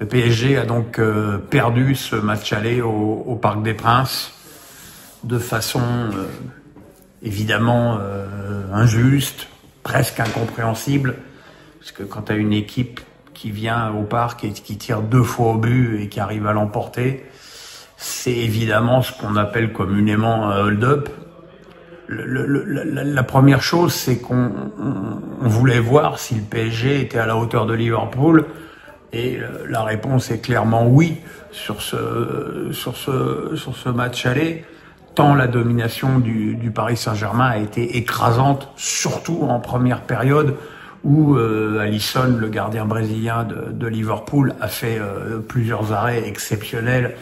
Le PSG a donc perdu ce match aller au Parc des Princes de façon évidemment injuste, presque incompréhensible, parce que quand tu as une équipe qui vient au parc et qui tire 2 fois au but et qui arrive à l'emporter, c'est évidemment ce qu'on appelle communément un hold-up. La première chose, c'est qu'on voulait voir si le PSG était à la hauteur de Liverpool, et la réponse est clairement oui sur ce match aller, tant la domination du Paris Saint-Germain a été écrasante, surtout en première période, où Alisson, le gardien brésilien de Liverpool, a fait plusieurs arrêts exceptionnels,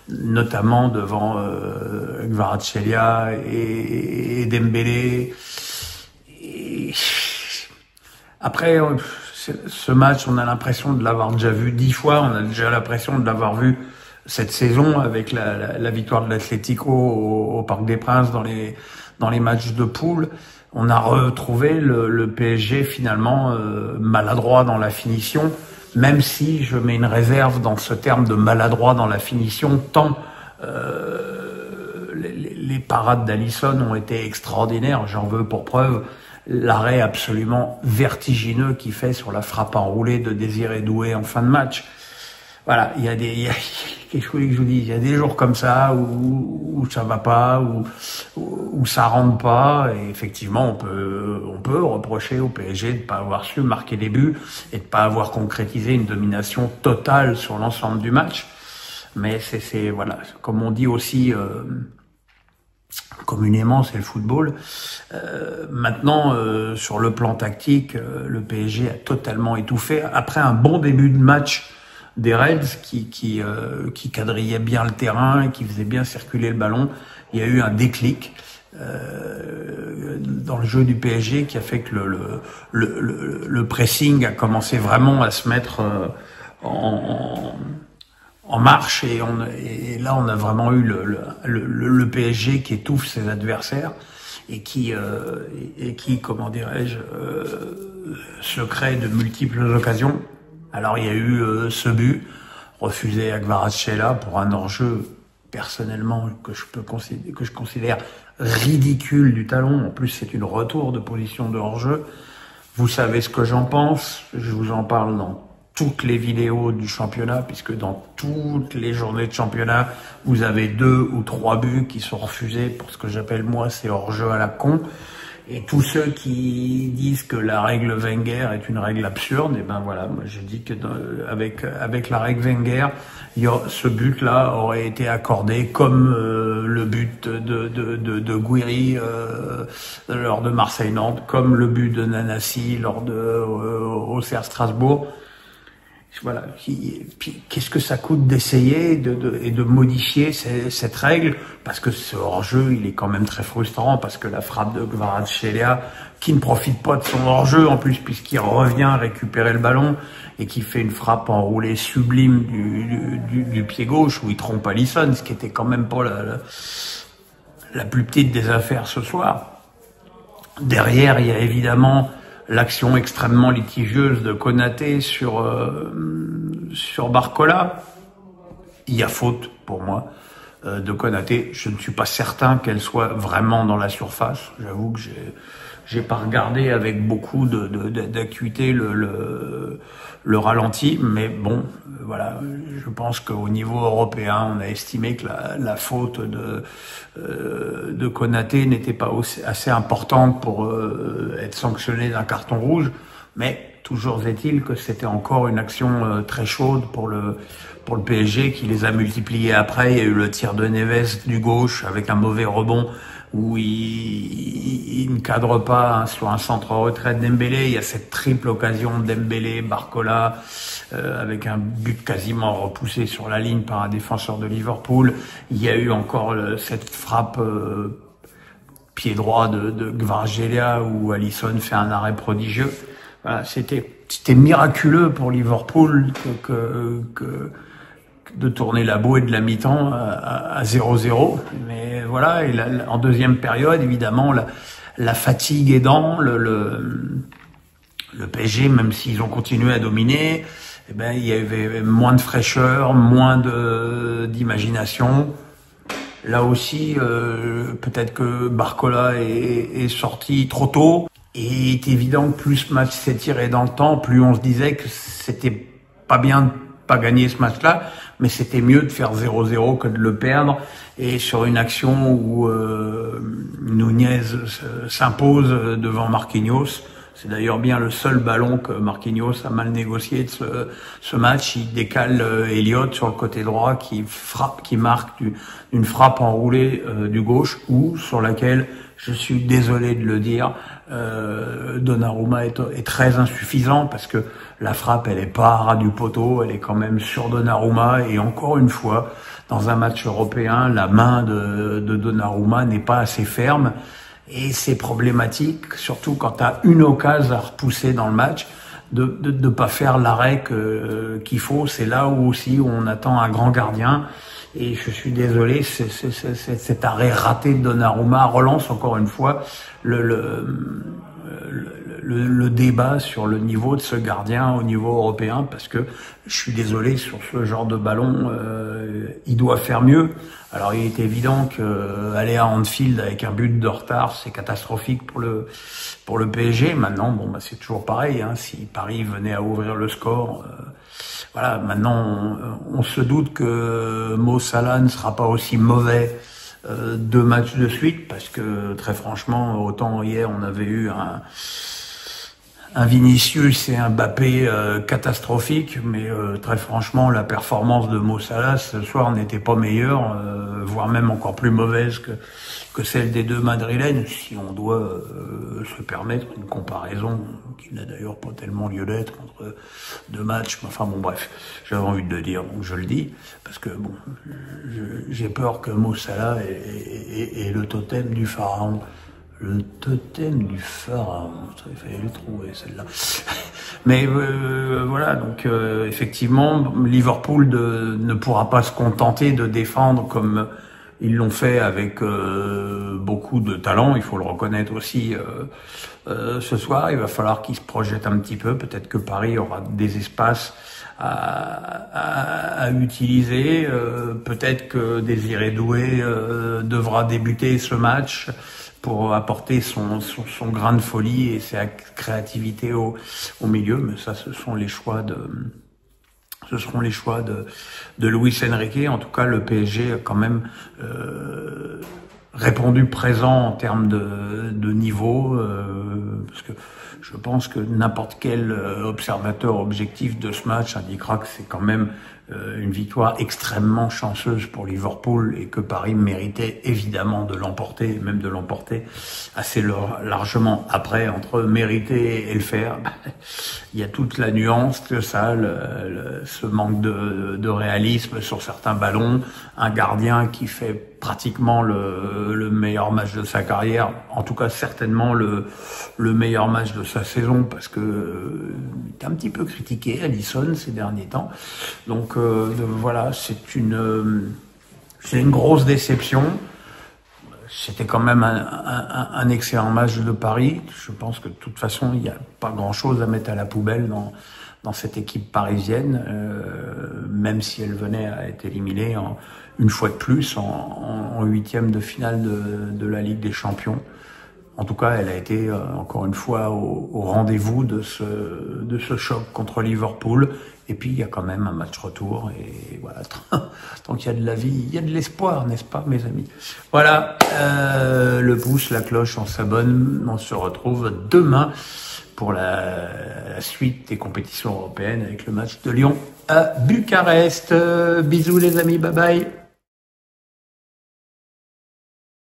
notamment devant Kvaratskhelia et Dembélé. Et après, ce match, on a l'impression de l'avoir déjà vu 10 fois, on a déjà l'impression de l'avoir vu cette saison avec la victoire de l'Atlético au Parc des Princes dans les matchs de poule. On a retrouvé le PSG finalement maladroit dans la finition, même si je mets une réserve dans ce terme de maladroit dans la finition, tant les parades d'Alisson ont été extraordinaires. J'en veux pour preuve l'arrêt absolument vertigineux qu'il fait sur la frappe enroulée de Désiré Doué en fin de match. Voilà, qu'est-ce que je vous dis, il y a des jours comme ça où ça va pas, où ça rentre pas, et effectivement on peut reprocher au PSG de pas avoir su marquer des buts et de pas avoir concrétisé une domination totale sur l'ensemble du match. Mais c'est voilà, comme on dit aussi communément, c'est le football. Maintenant, sur le plan tactique, le PSG a totalement étouffé après un bon début de match des Reds qui quadrillaient bien le terrain, qui faisaient bien circuler le ballon. Il y a eu un déclic dans le jeu du PSG qui a fait que le pressing a commencé vraiment à se mettre en marche, et là on a vraiment eu le PSG qui étouffe ses adversaires et qui comment dirais-je se crée de multiples occasions. Alors il y a eu ce but refusé à Kvaratskhelia pour un hors-jeu personnellement que je considère ridicule du talon. En plus c'est une retour de position de hors-jeu. Vous savez ce que j'en pense, je vous en parle dans toutes les vidéos du championnat, puisque dans toutes les journées de championnat, vous avez 2 ou 3 buts qui sont refusés pour ce que j'appelle moi c'est hors-jeu à la con. Et tous ceux qui disent que la règle Wenger est une règle absurde, et ben voilà, moi je dis que avec la règle Wenger, ce but-là aurait été accordé comme le but de Guiri lors de Marseille-Nantes, comme le but de Nanasi lors de Auxerre Strasbourg. Voilà. Qu'est-ce que ça coûte d'essayer et de modifier cette règle, parce que ce hors-jeu, il est quand même très frustrant, parce que la frappe de Kvaratskhelia, qui ne profite pas de son hors-jeu en plus, puisqu'il revient récupérer le ballon et qui fait une frappe enroulée sublime du pied gauche où il trompe Alisson, ce qui était quand même pas la plus petite des affaires ce soir. Derrière, il y a évidemment l'action extrêmement litigieuse de Konaté sur Barcola. Il y a faute pour moi de Konaté. Je ne suis pas certain qu'elle soit vraiment dans la surface. J'avoue que j'ai pas regardé avec beaucoup d'acuité le ralenti, mais bon, voilà, je pense qu'au niveau européen, on a estimé que la faute de Konaté n'était pas assez importante pour être sanctionnée d'un carton rouge, mais toujours est-il que c'était encore une action très chaude pour le PSG, qui les a multipliés après. Il y a eu le tir de Neves du gauche avec un mauvais rebond où il ne cadre pas sur un centre retrait de Dembélé. Il y a cette triple occasion de Dembélé, Barcola, avec un but quasiment repoussé sur la ligne par un défenseur de Liverpool. Il y a eu encore cette frappe pied droit de Kvaratskhelia où Alisson fait un arrêt prodigieux. Voilà, c'était miraculeux pour Liverpool de tourner la bouée de la mi-temps à 0-0. Mais voilà, et en deuxième période, évidemment, la fatigue aidant, le PSG, même s'ils ont continué à dominer, eh ben, il y avait moins de fraîcheur, moins d'imagination. Là aussi, peut-être que Barcola est sorti trop tôt. Et il est évident que plus ce match s'étirait dans le temps, plus on se disait que c'était pas bien de pas gagner ce match-là, mais c'était mieux de faire 0-0 que de le perdre. Et sur une action où Nunez s'impose devant Marquinhos, c'est d'ailleurs bien le seul ballon que Marquinhos a mal négocié de ce match. Il décale Elliott sur le côté droit qui marque d'une frappe enroulée du gauche, ou sur laquelle, je suis désolé de le dire, Donnarumma est très insuffisant, parce que la frappe, elle est pas à ras du poteau, elle est quand même sur Donnarumma. Et encore une fois, dans un match européen, la main de Donnarumma n'est pas assez ferme. Et c'est problématique, surtout quand tu as une occasion à repousser dans le match, de pas faire l'arrêt qu'il faut. C'est là où aussi on attend un grand gardien. Et je suis désolé, cet arrêt raté de Donnarumma relance encore une fois le débat sur le niveau de ce gardien au niveau européen, parce que je suis désolé, sur ce genre de ballon, il doit faire mieux. Alors il est évident que aller à Anfield avec un but de retard, c'est catastrophique pour le PSG. Maintenant, bon, bah, c'est toujours pareil, hein, si Paris venait à ouvrir le score, voilà. Maintenant, on se doute que Mo Salah ne sera pas aussi mauvais 2 matchs de suite, parce que très franchement, autant hier on avait eu un Vinicius et un Mbappé catastrophiques, mais très franchement, la performance de Mo Salah ce soir n'était pas meilleure, voire même encore plus mauvaise que celle des 2 Madrilènes, si on doit se permettre une comparaison qui n'a d'ailleurs pas tellement lieu d'être entre 2 matchs. Enfin bon, bref, j'avais envie de le dire, donc je le dis, parce que bon, j'ai peur que Mo Salah est le totem du pharaon. Le totem du pharaon, il fallait le trouver celle-là. Mais voilà, donc effectivement, Liverpool ne pourra pas se contenter de défendre comme ils l'ont fait avec beaucoup de talent, il faut le reconnaître aussi. Ce soir, il va falloir qu'ils se projettent un petit peu. Peut-être que Paris aura des espaces à utiliser. Peut-être que Désiré Doué devra débuter ce match pour apporter son grain de folie et sa créativité au milieu. Mais ça, ce seront les choix de Luis Enrique. En tout cas, le PSG a quand même répondu présent en termes de niveau, parce que je pense que n'importe quel observateur objectif de ce match indiquera que c'est quand même une victoire extrêmement chanceuse pour Liverpool, et que Paris méritait évidemment de l'emporter, même de l'emporter assez largement. Après, entre mériter et le faire, il y a toute la nuance que ça, ce manque de réalisme sur certains ballons, un gardien qui fait pratiquement le meilleur match de sa carrière, en tout cas certainement le meilleur match de sa saison, parce que il est un petit peu critiqué, Alisson, ces derniers temps. Donc voilà, c'est une grosse déception. C'était quand même un excellent match de Paris. Je pense que de toute façon, il n'y a pas grand-chose à mettre à la poubelle dans cette équipe parisienne, même si elle venait à être éliminée une fois de plus en 8e de finale de la Ligue des Champions. En tout cas, elle a été encore une fois au rendez-vous de ce choc contre Liverpool. Et puis, il y a quand même un match retour. Et voilà, tant qu'il y a de la vie, il y a de l'espoir, n'est-ce pas, mes amis? Voilà, le pouce, la cloche, on s'abonne. On se retrouve demain pour la suite des compétitions européennes avec le match de Lyon à Bucarest. Bisous les amis, bye bye.